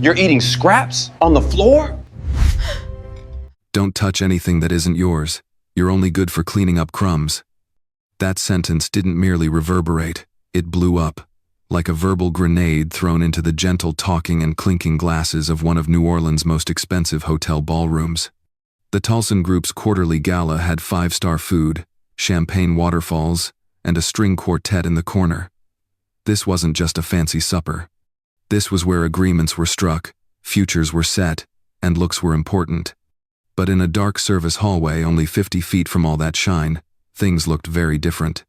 You're eating scraps on the floor? Don't touch anything that isn't yours. You're only good for cleaning up crumbs. That sentence didn't merely reverberate, it blew up, like a verbal grenade thrown into the gentle talking and clinking glasses of one of New Orleans' most expensive hotel ballrooms. The Tolson Group's quarterly gala had 5-star food, champagne waterfalls, and a string quartet in the corner. This wasn't just a fancy supper. This was where agreements were struck, futures were set, and looks were important. But in a dark service hallway only 50 feet from all that shine, things looked very different.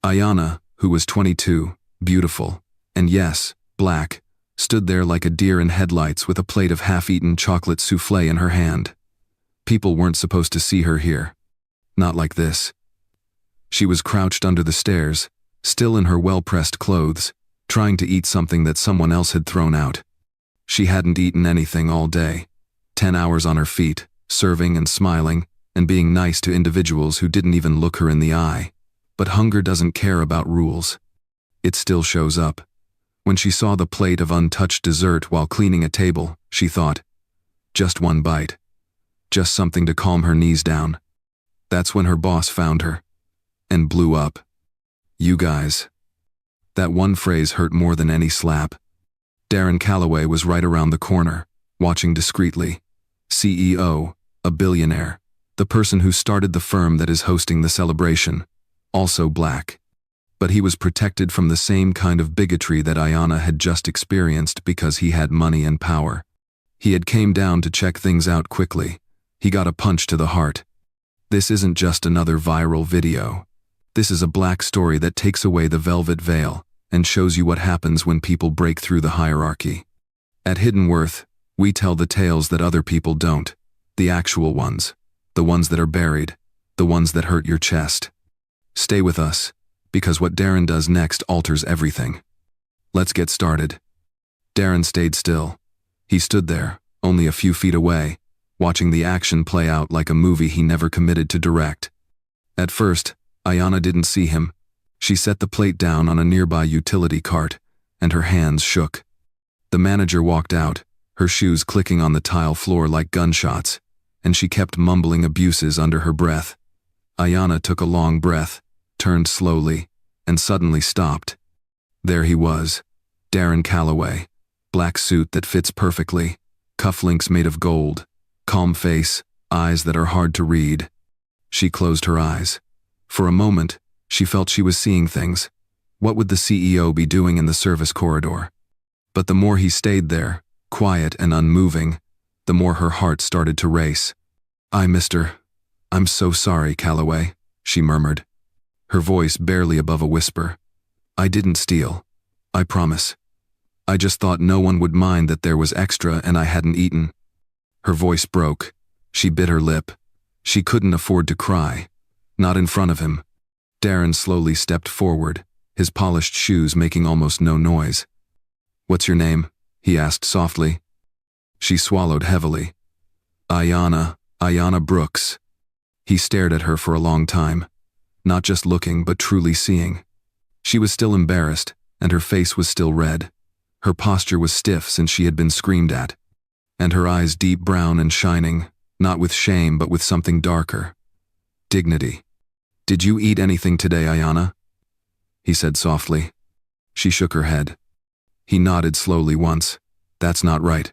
Ayanna, who was 22, beautiful, and yes, black, stood there like a deer in headlights with a plate of half-eaten chocolate soufflé in her hand. People weren't supposed to see her here. Not like this. She was crouched under the stairs, still in her well-pressed clothes, trying to eat something that someone else had thrown out. She hadn't eaten anything all day. 10 hours on her feet, serving and smiling, and being nice to individuals who didn't even look her in the eye. But hunger doesn't care about rules. It still shows up. When she saw the plate of untouched dessert while cleaning a table, she thought, just one bite. Just something to calm her knees down. That's when her boss found her. And blew up. You guys. That one phrase hurt more than any slap. Darren Calloway was right around the corner, watching discreetly. CEO, a billionaire, the person who started the firm that is hosting the celebration, also black. But he was protected from the same kind of bigotry that Ayanna had just experienced because he had money and power. He had came down to check things out quickly. He got a punch to the heart. This isn't just another viral video. This is a black story that takes away the velvet veil and shows you what happens when people break through the hierarchy. At Hidden Worth, we tell the tales that other people don't, the actual ones, the ones that are buried, the ones that hurt your chest. Stay with us, because what Darren does next alters everything. Let's get started. Darren stayed still. He stood there, only a few feet away, watching the action play out like a movie he never committed to direct. At first, Ayanna didn't see him. She set the plate down on a nearby utility cart, and her hands shook. The manager walked out, her shoes clicking on the tile floor like gunshots, and she kept mumbling abuses under her breath. Ayanna took a long breath, turned slowly, and suddenly stopped. There he was, Darren Calloway, black suit that fits perfectly, cufflinks made of gold, calm face, eyes that are hard to read. She closed her eyes. For a moment, she felt she was seeing things. What would the CEO be doing in the service corridor? But the more he stayed there, quiet and unmoving, the more her heart started to race. I'm so sorry, Calloway, she murmured, her voice barely above a whisper. I didn't steal. I promise. I just thought no one would mind that there was extra and I hadn't eaten. Her voice broke. She bit her lip. She couldn't afford to cry. Not in front of him. Darren slowly stepped forward, his polished shoes making almost no noise. What's your name? He asked softly. She swallowed heavily. Ayanna Brooks. He stared at her for a long time, not just looking but truly seeing. She was still embarrassed, and her face was still red. Her posture was stiff since she had been screamed at, and her eyes deep brown and shining, not with shame but with something darker. Dignity. Did you eat anything today, Ayanna? He said softly. She shook her head. He nodded slowly once. That's not right.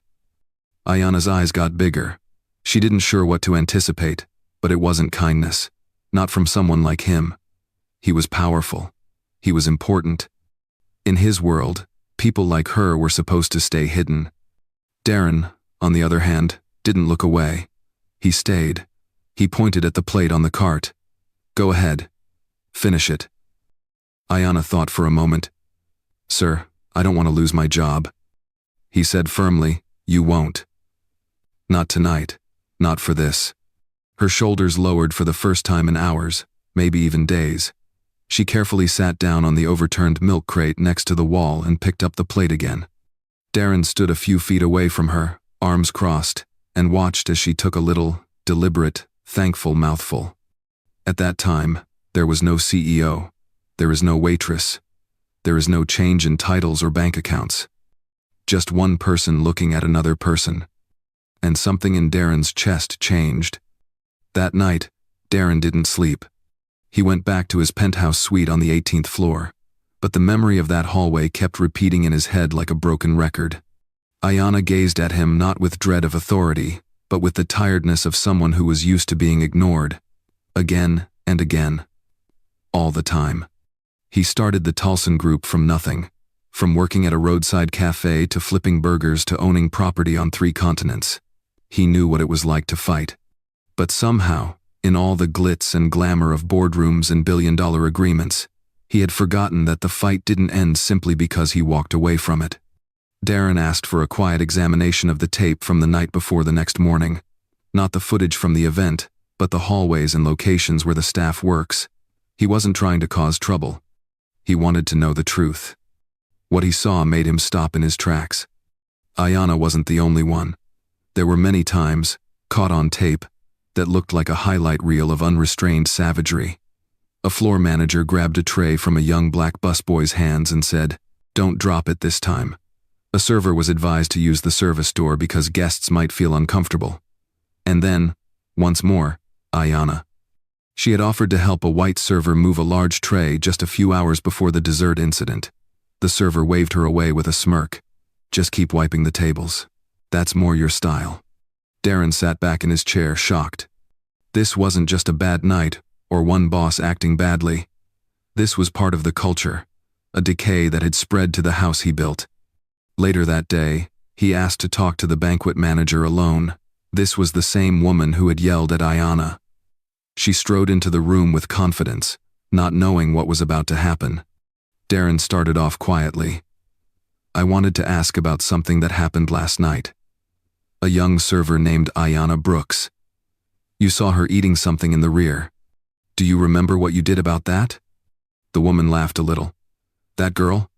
Ayanna's eyes got bigger. She didn't sure what to anticipate, but it wasn't kindness. Not from someone like him. He was powerful. He was important. In his world, people like her were supposed to stay hidden. Darren, on the other hand, didn't look away. He stayed. He pointed at the plate on the cart. Go ahead. Finish it. Ayanna thought for a moment. Sir, I don't want to lose my job. He said firmly, you won't. Not tonight. Not for this. Her shoulders lowered for the first time in hours, maybe even days. She carefully sat down on the overturned milk crate next to the wall and picked up the plate again. Darren stood a few feet away from her, arms crossed, and watched as she took a little, deliberate, thankful mouthful. At that time, there was no CEO. There is no waitress. There is no change in titles or bank accounts. Just one person looking at another person. And something in Darren's chest changed. That night, Darren didn't sleep. He went back to his penthouse suite on the 18th floor, but the memory of that hallway kept repeating in his head like a broken record. Ayanna gazed at him not with dread of authority, but with the tiredness of someone who was used to being ignored. Again and again. All the time. He started the Tulsan group from nothing. From working at a roadside cafe to flipping burgers to owning property on 3 continents. He knew what it was like to fight. But somehow, in all the glitz and glamour of boardrooms and billion-dollar agreements, he had forgotten that the fight didn't end simply because he walked away from it. Darren asked for a quiet examination of the tape from the night before the next morning. Not the footage from the event, but the hallways and locations where the staff works. He wasn't trying to cause trouble. He wanted to know the truth. What he saw made him stop in his tracks. Ayanna wasn't the only one. There were many times, caught on tape, that looked like a highlight reel of unrestrained savagery. A floor manager grabbed a tray from a young black busboy's hands and said, "Don't drop it this time." A server was advised to use the service door because guests might feel uncomfortable. And then, once more, Ayanna. She had offered to help a white server move a large tray just a few hours before the dessert incident. The server waved her away with a smirk. "Just keep wiping the tables. That's more your style." Darren sat back in his chair, shocked. This wasn't just a bad night, or one boss acting badly. This was part of the culture, a decay that had spread to the house he built. Later that day, he asked to talk to the banquet manager alone. This was the same woman who had yelled at Ayanna. She strode into the room with confidence, not knowing what was about to happen. Darren started off quietly. "I wanted to ask about something that happened last night. A young server named Ayanna Brooks. You saw her eating something in the rear. Do you remember what you did about that?" The woman laughed a little. "That girl?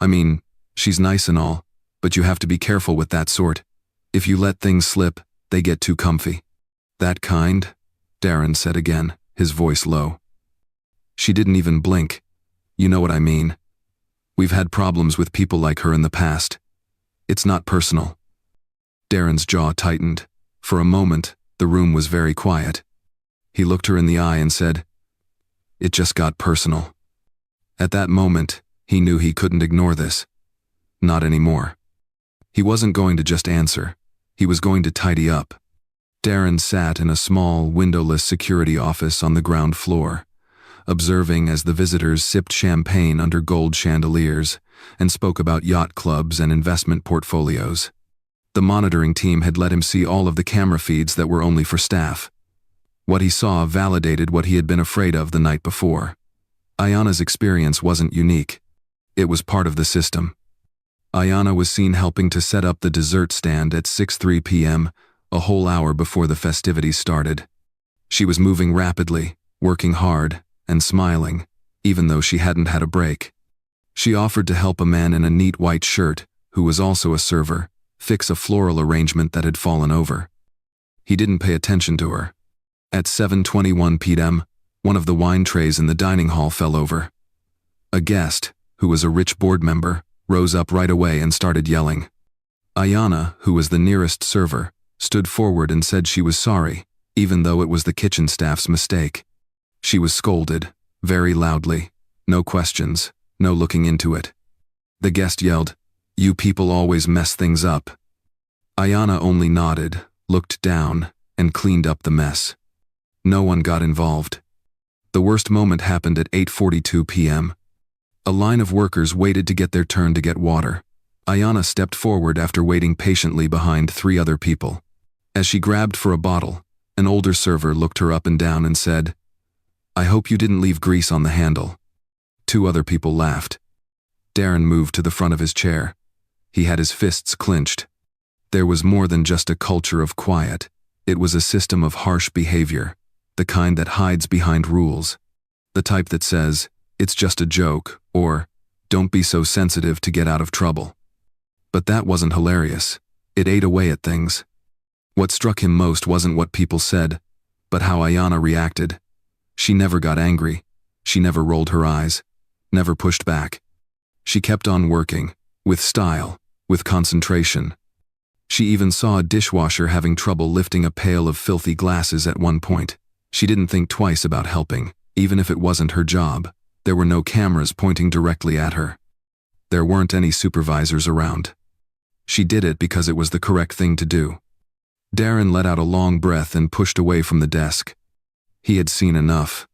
I mean, she's nice and all, but you have to be careful with that sort. If you let things slip, they get too comfy." "That kind?" Darren said again, his voice low. "She didn't even blink. You know what I mean. We've had problems with people like her in the past. It's not personal." Darren's jaw tightened. For a moment, the room was very quiet. He looked her in the eye and said, "It just got personal." At that moment, he knew he couldn't ignore this. Not anymore. He wasn't going to just answer. He was going to tidy up. Darren sat in a small, windowless security office on the ground floor, observing as the visitors sipped champagne under gold chandeliers and spoke about yacht clubs and investment portfolios. The monitoring team had let him see all of the camera feeds that were only for staff. What he saw validated what he had been afraid of the night before. Ayanna's experience wasn't unique. It was part of the system. Ayanna was seen helping to set up the dessert stand at 6:03 p.m., a whole hour before the festivities started. She was moving rapidly, working hard, and smiling, even though she hadn't had a break. She offered to help a man in a neat white shirt, who was also a server, fix a floral arrangement that had fallen over. He didn't pay attention to her. At 7:21 p.m., one of the wine trays in the dining hall fell over. A guest, who was a rich board member, rose up right away and started yelling. Ayanna, who was the nearest server, stood forward and said she was sorry, even though it was the kitchen staff's mistake. She was scolded, very loudly. No questions, no looking into it. The guest yelled, "You people always mess things up." Ayanna only nodded, looked down, and cleaned up the mess. No one got involved. The worst moment happened at 8:42 p.m. A line of workers waited to get their turn to get water. Ayanna stepped forward after waiting patiently behind 3 other people. As she grabbed for a bottle, an older server looked her up and down and said, "I hope you didn't leave grease on the handle." 2 other people laughed. Darren moved to the front of his chair. He had his fists clenched. There was more than just a culture of quiet. It was a system of harsh behavior, the kind that hides behind rules. The type that says, "It's just a joke," or "Don't be so sensitive to get out of trouble." But that wasn't hilarious. It ate away at things. What struck him most wasn't what people said, but how Ayanna reacted. She never got angry. She never rolled her eyes. Never pushed back. She kept on working, with style, with concentration. She even saw a dishwasher having trouble lifting a pail of filthy glasses at one point. She didn't think twice about helping, even if it wasn't her job. There were no cameras pointing directly at her. There weren't any supervisors around. She did it because it was the correct thing to do. Darren let out a long breath and pushed away from the desk. He had seen enough.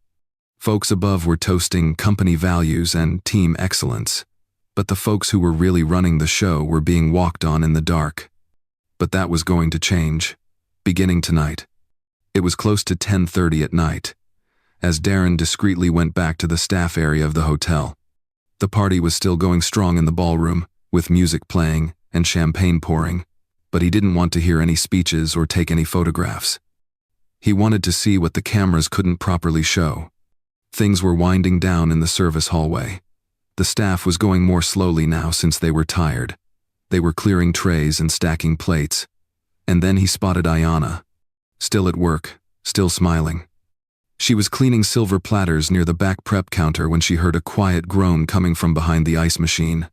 Folks above were toasting company values and team excellence, but the folks who were really running the show were being walked on in the dark. But that was going to change, beginning tonight. It was close to 10:30 at night, as Darren discreetly went back to the staff area of the hotel. The party was still going strong in the ballroom, with music playing and champagne pouring, but he didn't want to hear any speeches or take any photographs. He wanted to see what the cameras couldn't properly show. Things were winding down in the service hallway. The staff was going more slowly now since they were tired. They were clearing trays and stacking plates. And then he spotted Ayanna, still at work, still smiling. She was cleaning silver platters near the back prep counter when she heard a quiet groan coming from behind the ice machine.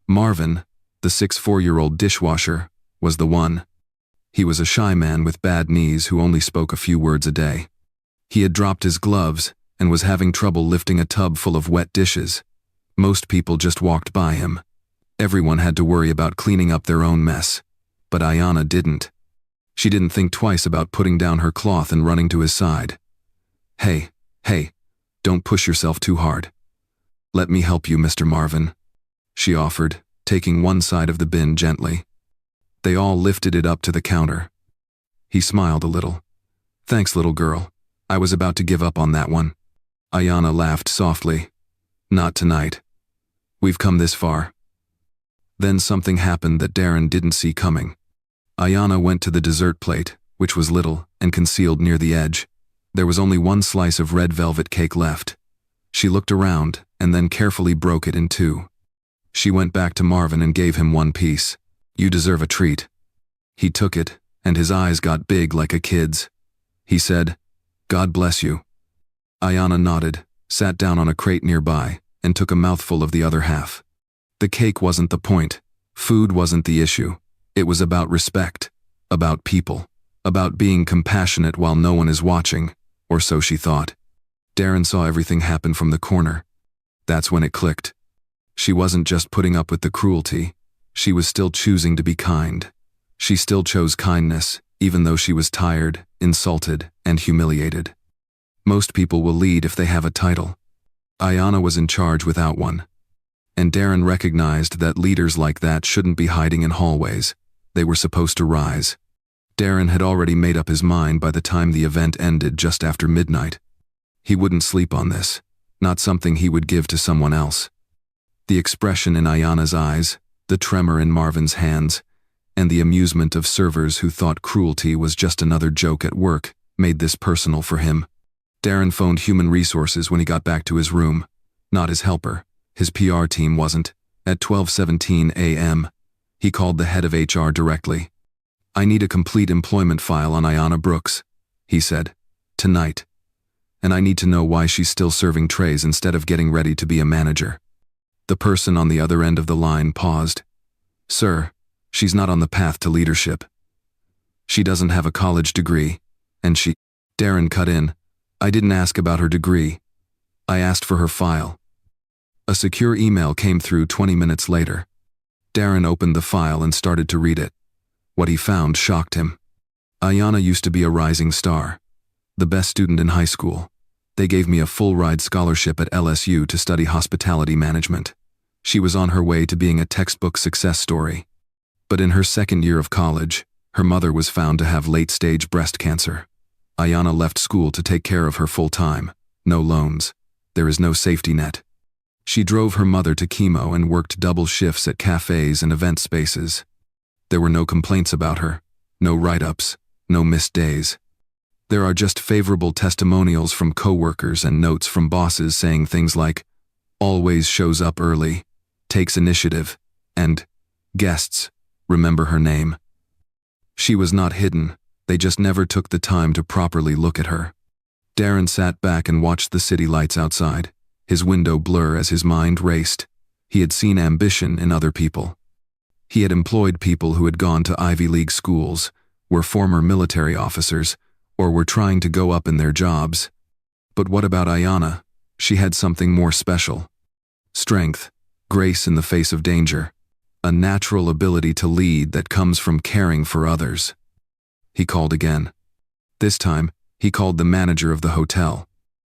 Marvin, the 6'4" dishwasher, was the one. He was a shy man with bad knees who only spoke a few words a day. He had dropped his gloves and was having trouble lifting a tub full of wet dishes. Most people just walked by him. Everyone had to worry about cleaning up their own mess, but Ayanna didn't. She didn't think twice about putting down her cloth and running to his side. Hey, don't push yourself too hard. Let me help you, Mr. Marvin, she offered, taking one side of the bin gently. They all lifted it up to the counter. He smiled a little. Thanks, little girl. I was about to give up on that one. Ayanna laughed softly. Not tonight. We've come this far. Then something happened that Darren didn't see coming. Ayanna went to the dessert plate, which was little and concealed near the edge. There was only one slice of red velvet cake left. She looked around and then carefully broke it in two. She went back to Marvin and gave him one piece. You deserve a treat. He took it, and his eyes got big like a kid's. He said, God bless you. Ayanna nodded, sat down on a crate nearby, and took a mouthful of the other half. The cake wasn't the point. Food wasn't the issue. It was about respect, about people, about being compassionate while no one is watching, or so she thought. Darren saw everything happen from the corner. That's when it clicked. She wasn't just putting up with the cruelty. She was still choosing to be kind. She still chose kindness, even though she was tired, insulted, and humiliated. Most people will lead if they have a title. Ayanna was in charge without one. And Darren recognized that leaders like that shouldn't be hiding in hallways. They were supposed to rise. Darren had already made up his mind by the time the event ended just after midnight. He wouldn't sleep on this, not something he would give to someone else. The expression in Ayanna's eyes, the tremor in Marvin's hands, and the amusement of servers who thought cruelty was just another joke at work made this personal for him. Darren phoned human resources when he got back to his room. Not his helper. His PR team wasn't. At 12:17 a.m., he called the head of HR directly. I need a complete employment file on Ayanna Brooks, he said. Tonight. And I need to know why she's still serving trays instead of getting ready to be a manager. The person on the other end of the line paused. Sir, she's not on the path to leadership. She doesn't have a college degree, and she... Darren cut in. I didn't ask about her degree. I asked for her file. A secure email came through 20 minutes later. Darren opened the file and started to read it. What he found shocked him. Ayanna used to be a rising star, the best student in high school. They gave me a full-ride scholarship at LSU to study hospitality management. She was on her way to being a textbook success story. But in her second year of college, her mother was found to have late-stage breast cancer. Ayanna left school to take care of her full-time. No loans. There is no safety net. She drove her mother to chemo and worked double shifts at cafes and event spaces. There were no complaints about her, no write-ups, no missed days. There are just favorable testimonials from coworkers and notes from bosses saying things like, always shows up early, takes initiative, and guests, remember her name. She was not hidden, they just never took the time to properly look at her. Darren sat back and watched the city lights outside, his window blur as his mind raced. He had seen ambition in other people. He had employed people who had gone to Ivy League schools, were former military officers, or were trying to go up in their jobs. But what about Ayanna? She had something more special. Strength, grace in the face of danger, a natural ability to lead that comes from caring for others. He called again. This time, he called the manager of the hotel.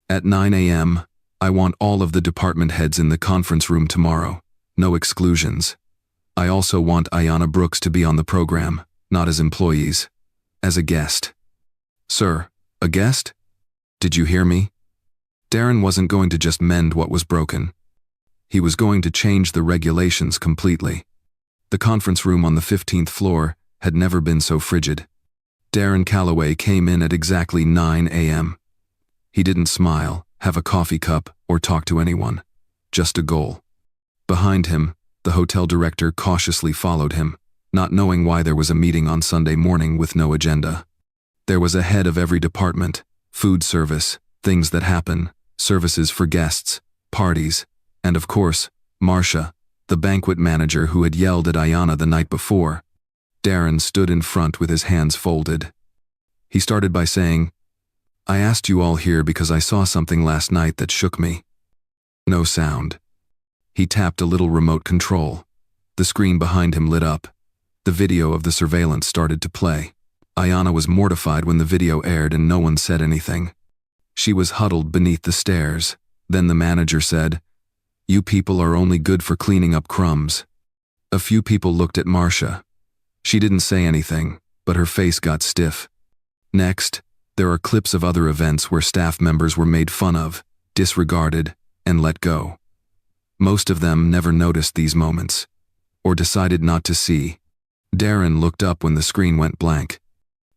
At 9 a.m., I want all of the department heads in the conference room tomorrow. No exclusions. I also want Ayanna Brooks to be on the program, not as employees, as a guest. Sir, a guest? Did you hear me? Darren wasn't going to just mend what was broken. He was going to change the regulations completely. The conference room on the 15th floor had never been so frigid. Darren Calloway came in at exactly 9 a.m. He didn't smile, have a coffee cup, or talk to anyone. Just a goal. Behind him, the hotel director cautiously followed him, not knowing why there was a meeting on Sunday morning with no agenda. There was a head of every department: food service, things that happen, services for guests, parties, and of course, Marcia, the banquet manager who had yelled at Ayanna the night before. Darren stood in front with his hands folded. He started by saying, "I asked you all here because I saw something last night that shook me." No sound. He tapped a little remote control. The screen behind him lit up. The video of the surveillance started to play. Ayanna was mortified when the video aired and no one said anything. She was huddled beneath the stairs. Then the manager said, "You people are only good for cleaning up crumbs." A few people looked at Marcia. She didn't say anything, but her face got stiff. Next, there are clips of other events where staff members were made fun of, disregarded, and let go. Most of them never noticed these moments, or decided not to see. Darren looked up when the screen went blank.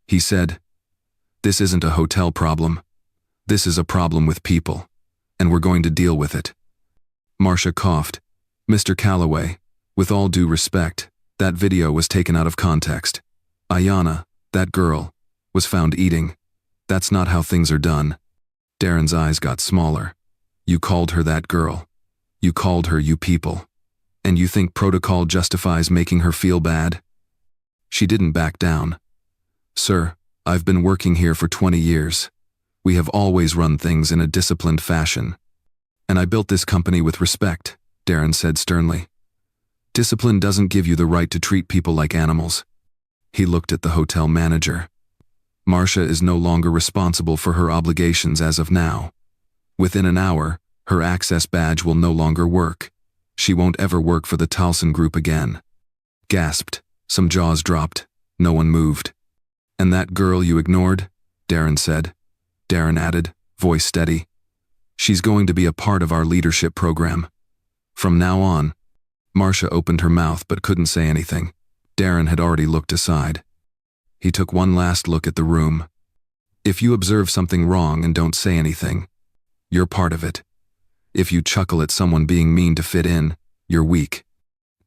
He said, "This isn't a hotel problem. This is a problem with people, and we're going to deal with it." Marcia coughed. "Mr. Calloway, with all due respect, that video was taken out of context. Ayanna, that girl, was found eating. That's not how things are done." Darren's eyes got smaller. "You called her that girl. You called her you people. And you think protocol justifies making her feel bad?" She didn't back down. "Sir, I've been working here for 20 years. We have always run things in a disciplined fashion. And I built this company with respect," Darren said sternly. "Discipline doesn't give you the right to treat people like animals." He looked at the hotel manager. "Marcia is no longer responsible for her obligations as of now. Within an hour, her access badge will no longer work. She won't ever work for the Towson Group again." Gasped. Some jaws dropped. No one moved. "And that girl you ignored?" Darren said. Darren added, voice steady, "She's going to be a part of our leadership program. From now on." Marcia opened her mouth but couldn't say anything. Darren had already looked aside. He took one last look at the room. "If you observe something wrong and don't say anything, you're part of it. If you chuckle at someone being mean to fit in, you're weak.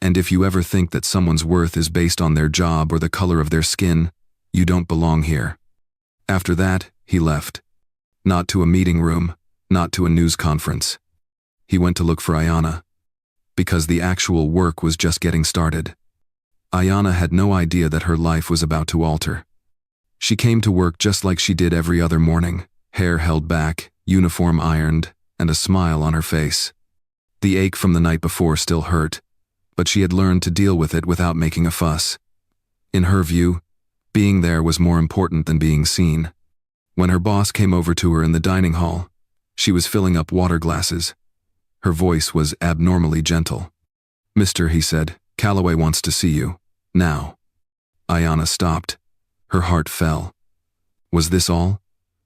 And if you ever think that someone's worth is based on their job or the color of their skin, you don't belong here." After that, he left. Not to a meeting room, not to a news conference. He went to look for Ayanna. Because the actual work was just getting started. Ayanna had no idea that her life was about to alter. She came to work just like she did every other morning, hair held back, uniform ironed, and a smile on her face. The ache from the night before still hurt, but she had learned to deal with it without making a fuss. In her view, being there was more important than being seen. When her boss came over to her in the dining hall, she was filling up water glasses. Her voice was abnormally gentle. "Mister," he said, "Calloway wants to see you. Now." Ayanna stopped. Her heart fell. Was this all?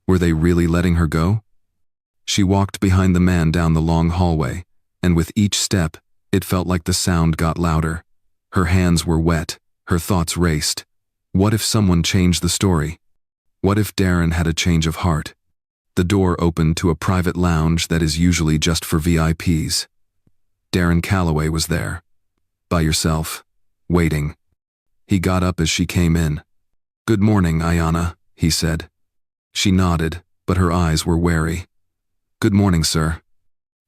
Were they really letting her go? She walked behind the man down the long hallway, and with each step, it felt like the sound got louder. Her hands were wet, her thoughts raced. What if someone changed the story? What if Darren had a change of heart? The door opened to a private lounge that is usually just for VIPs. Darren Calloway was there. By yourself. Waiting. He got up as she came in. "Good morning, Ayanna," he said. She nodded, but her eyes were wary. "Good morning, sir.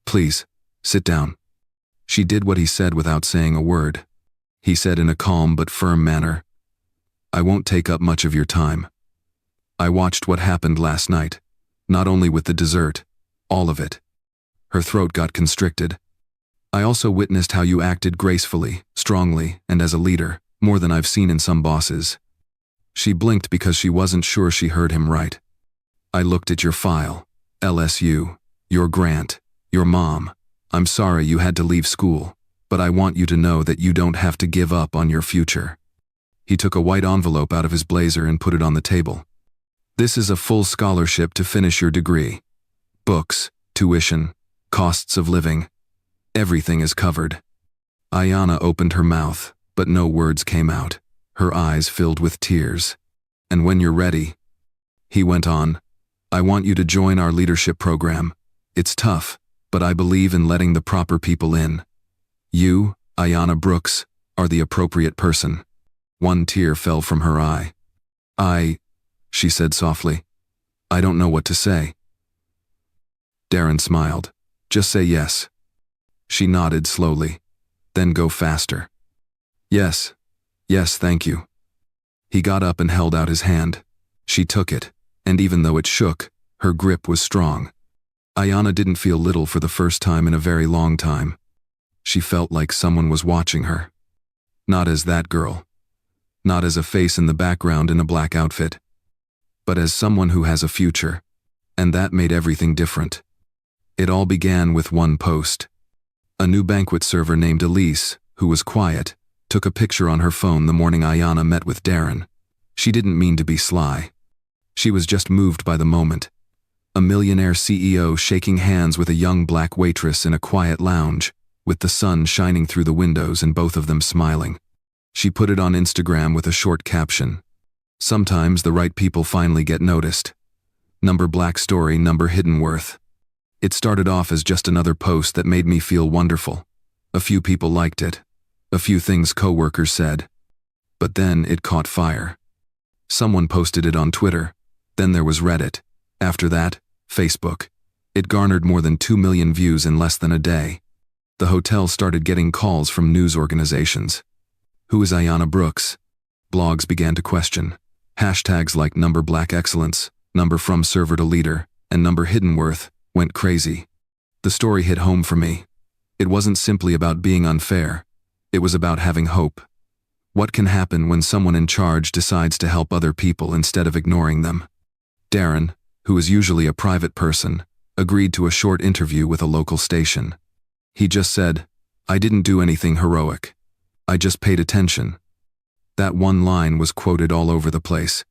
Please, sit down." She did what he said without saying a word. He said in a calm but firm manner, "I won't take up much of your time. I watched what happened last night, not only with the dessert, all of it." Her throat got constricted. "I also witnessed how you acted gracefully, strongly, and as a leader, more than I've seen in some bosses." She blinked because she wasn't sure she heard him right. "I looked at your file, LSU, your grant, your mom. I'm sorry you had to leave school, but I want you to know that you don't have to give up on your future." He took a white envelope out of his blazer and put it on the table. "This is a full scholarship to finish your degree. Books, tuition, costs of living. Everything is covered." Ayanna opened her mouth, but no words came out. Her eyes filled with tears. "And when you're ready," he went on, "I want you to join our leadership program. It's tough, but I believe in letting the proper people in. You, Ayanna Brooks, are the appropriate person." One tear fell from her eye. She said softly, "I don't know what to say." Darren smiled. "Just say yes." She nodded slowly. "Then go faster." Yes, thank you." He got up and held out his hand. She took it, and even though it shook, her grip was strong. Ayanna didn't feel little for the first time in a very long time. She felt like someone was watching her. Not as that girl. Not as a face in the background in a black outfit. But as someone who has a future. And that made everything different. It all began with one post. A new banquet server named Elise, who was quiet, took a picture on her phone the morning Ayanna met with Darren. She didn't mean to be sly. She was just moved by the moment. A millionaire CEO shaking hands with a young black waitress in a quiet lounge, with the sun shining through the windows and both of them smiling. She put it on Instagram with a short caption. "Sometimes the right people finally get noticed. Number black story, number hidden worth." It started off as just another post that made me feel wonderful. A few people liked it. A few things coworkers said. But then it caught fire. Someone posted it on Twitter. Then there was Reddit. After that, Facebook. It garnered more than 2 million views in less than a day. The hotel started getting calls from news organizations. Who is Ayanna Brooks? Blogs began to question. Hashtags like number black excellence, number from server to leader, and number hidden worth went crazy. The story hit home for me. It wasn't simply about being unfair. It was about having hope. What can happen when someone in charge decides to help other people instead of ignoring them? Darren, who is usually a private person, agreed to a short interview with a local station. He just said, "I didn't do anything heroic. I just paid attention." That one line was quoted all over the place.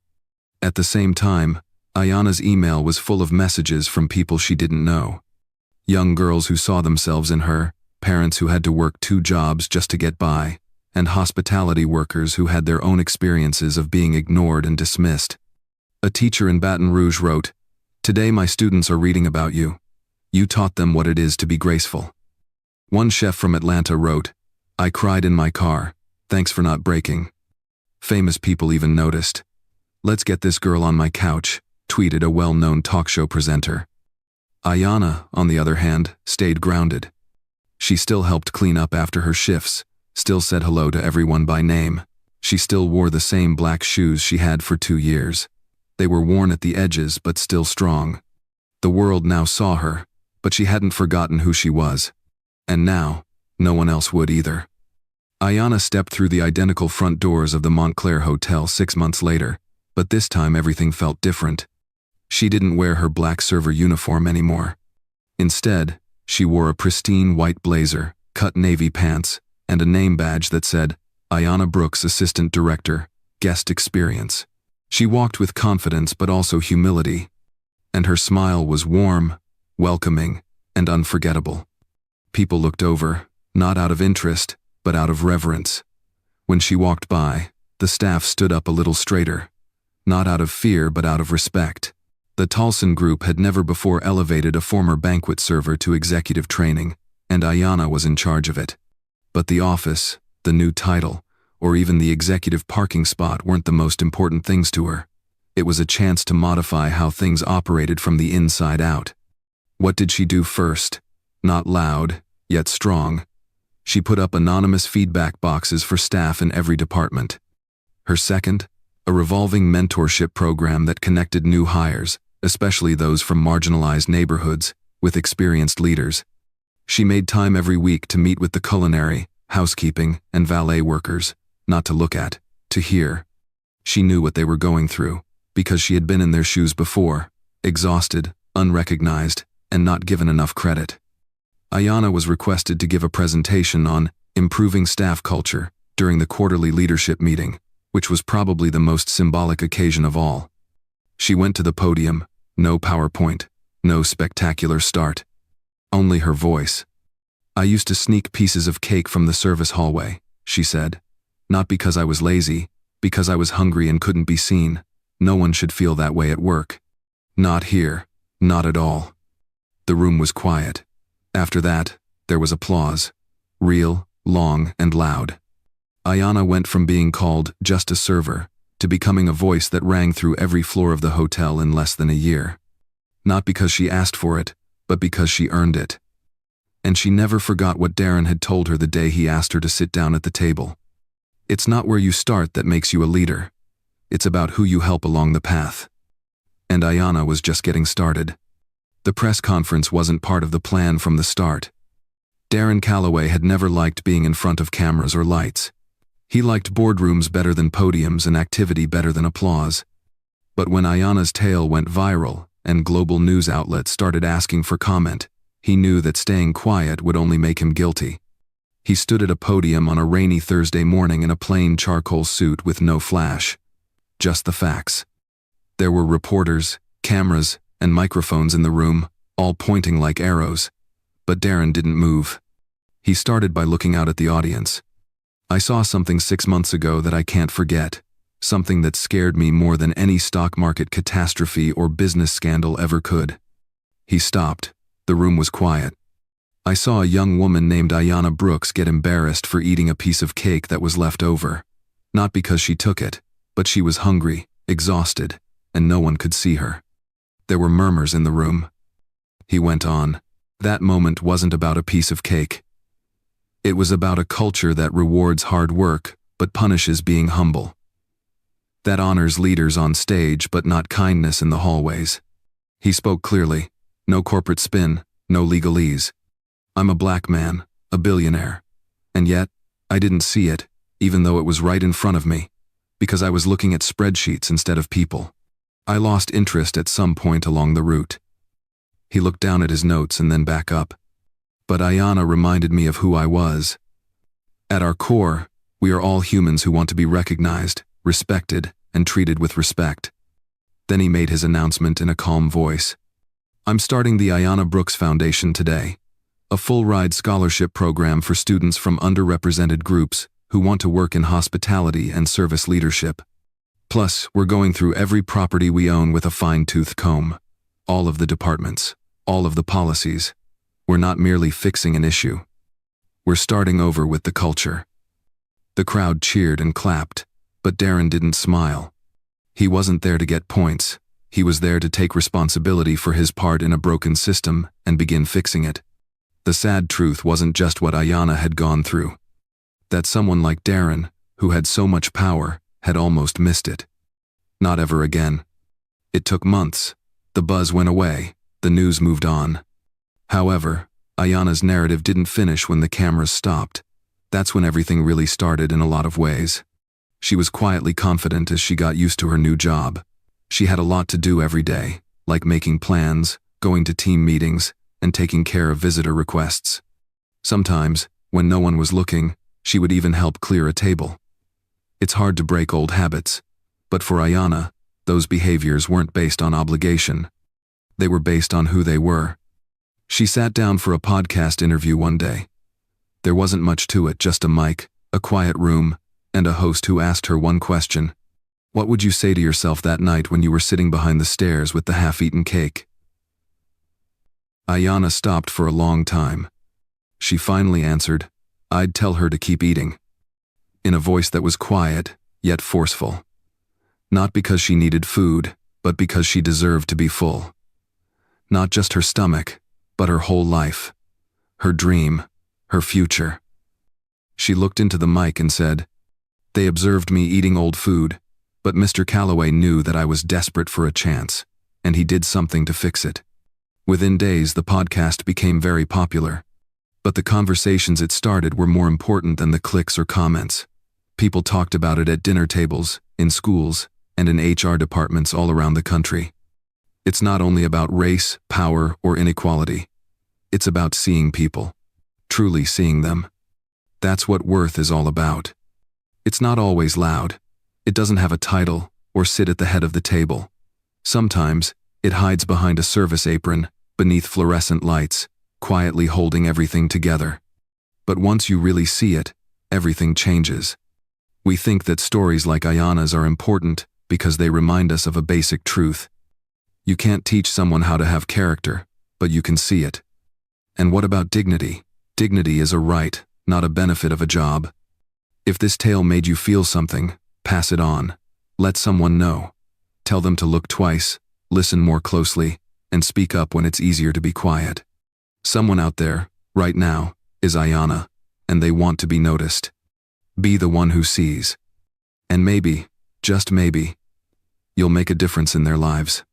At the same time, Ayanna's email was full of messages from people she didn't know. Young girls who saw themselves in her, parents who had to work 2 jobs just to get by, and hospitality workers who had their own experiences of being ignored and dismissed. A teacher in Baton Rouge wrote, "Today my students are reading about you. You taught them what it is to be graceful." One chef from Atlanta wrote, "I cried in my car. Thanks for not breaking." Famous people even noticed. "Let's get this girl on my couch," tweeted a well-known talk show presenter. Ayanna, on the other hand, stayed grounded. She still helped clean up after her shifts, still said hello to everyone by name. She still wore the same black shoes she had for 2 years. They were worn at the edges but still strong. The world now saw her, but she hadn't forgotten who she was. And now, no one else would either. Ayanna stepped through the identical front doors of the Montclair Hotel 6 months later, but this time everything felt different. She didn't wear her black server uniform anymore. Instead, she wore a pristine white blazer, cut navy pants, and a name badge that said, Ayanna Brooks, Assistant Director, Guest Experience. She walked with confidence but also humility, and her smile was warm, welcoming, and unforgettable. People looked over, not out of interest, but out of reverence. When she walked by, the staff stood up a little straighter, not out of fear but out of respect. The Tolson Group had never before elevated a former banquet server to executive training, and Ayanna was in charge of it. But the office, the new title, or even the executive parking spot weren't the most important things to her. It was a chance to modify how things operated from the inside out. What did she do first? Not loud, yet strong. She put up anonymous feedback boxes for staff in every department. Her second, a revolving mentorship program that connected new hires, especially those from marginalized neighborhoods, with experienced leaders. She made time every week to meet with the culinary, housekeeping, and valet workers, not to look at, to hear. She knew what they were going through, because she had been in their shoes before, exhausted, unrecognized, and not given enough credit. Ayanna was requested to give a presentation on improving staff culture during the quarterly leadership meeting, which was probably the most symbolic occasion of all. She went to the podium, no PowerPoint, no spectacular start. Only her voice. "I used to sneak pieces of cake from the service hallway," she said. "Not because I was lazy, because I was hungry and couldn't be seen. No one should feel that way at work. Not here, not at all." The room was quiet. After that, there was applause. Real, long, and loud. Ayanna went from being called just a server to becoming a voice that rang through every floor of the hotel in less than a year. Not because she asked for it, but because she earned it. And she never forgot what Darren had told her the day he asked her to sit down at the table. "It's not where you start that makes you a leader. It's about who you help along the path." And Ayanna was just getting started. The press conference wasn't part of the plan from the start. Darren Calloway had never liked being in front of cameras or lights. He liked boardrooms better than podiums and activity better than applause. But when Ayanna's tale went viral and global news outlets started asking for comment, he knew that staying quiet would only make him guilty. He stood at a podium on a rainy Thursday morning in a plain charcoal suit with no flash. Just the facts. There were reporters, cameras, and microphones in the room, all pointing like arrows. But Darren didn't move. He started by looking out at the audience. "I saw something 6 months ago that I can't forget. Something that scared me more than any stock market catastrophe or business scandal ever could." He stopped. The room was quiet. "I saw a young woman named Ayanna Brooks get embarrassed for eating a piece of cake that was left over. Not because she took it, but she was hungry, exhausted, and no one could see her." There were murmurs in the room. He went on. "That moment wasn't about a piece of cake. It was about a culture that rewards hard work, but punishes being humble. That honors leaders on stage, but not kindness in the hallways." He spoke clearly. No corporate spin, no legalese. "I'm a black man, a billionaire. And yet, I didn't see it, even though it was right in front of me, because I was looking at spreadsheets instead of people. I lost interest at some point along the route." He looked down at his notes and then back up. "But Ayanna reminded me of who I was. At our core, we are all humans who want to be recognized, respected, and treated with respect." Then he made his announcement in a calm voice. "I'm starting the Ayanna Brooks Foundation today, a full-ride scholarship program for students from underrepresented groups who want to work in hospitality and service leadership. Plus, we're going through every property we own with a fine-tooth comb. All of the departments, all of the policies. We're not merely fixing an issue. We're starting over with the culture." The crowd cheered and clapped, but Darren didn't smile. He wasn't there to get points. He was there to take responsibility for his part in a broken system and begin fixing it. The sad truth wasn't just what Ayanna had gone through. That someone like Darren, who had so much power, had almost missed it. Not ever again. It took months. The buzz went away. The news moved on. However, Ayanna's narrative didn't finish when the cameras stopped. That's when everything really started in a lot of ways. She was quietly confident as she got used to her new job. She had a lot to do every day, like making plans, going to team meetings, and taking care of visitor requests. Sometimes, when no one was looking, she would even help clear a table. It's hard to break old habits, but for Ayanna, those behaviors weren't based on obligation. They were based on who they were. She sat down for a podcast interview one day. There wasn't much to it, just a mic, a quiet room, and a host who asked her one question. What would you say to yourself that night when you were sitting behind the stairs with the half-eaten cake? Ayanna stopped for a long time. She finally answered, I'd tell her to keep eating. In a voice that was quiet, yet forceful. Not because she needed food, but because she deserved to be full. Not just her stomach, but her whole life. Her dream, her future. She looked into the mic and said, "They observed me eating old food, but Mr. Calloway knew that I was desperate for a chance, and he did something to fix it." Within days, the podcast became very popular. But the conversations it started were more important than the clicks or comments. People talked about it at dinner tables, in schools, and in HR departments all around the country. It's not only about race, power, or inequality. It's about seeing people. Truly seeing them. That's what worth is all about. It's not always loud. It doesn't have a title or sit at the head of the table. Sometimes, it hides behind a service apron, beneath fluorescent lights, quietly holding everything together. But once you really see it, everything changes. We think that stories like Ayanna's are important because they remind us of a basic truth. You can't teach someone how to have character, but you can see it. And what about dignity? Dignity is a right, not a benefit of a job. If this tale made you feel something, pass it on. Let someone know. Tell them to look twice, listen more closely, and speak up when it's easier to be quiet. Someone out there, right now, is Ayanna, and they want to be noticed. Be the one who sees. And maybe, just maybe, you'll make a difference in their lives.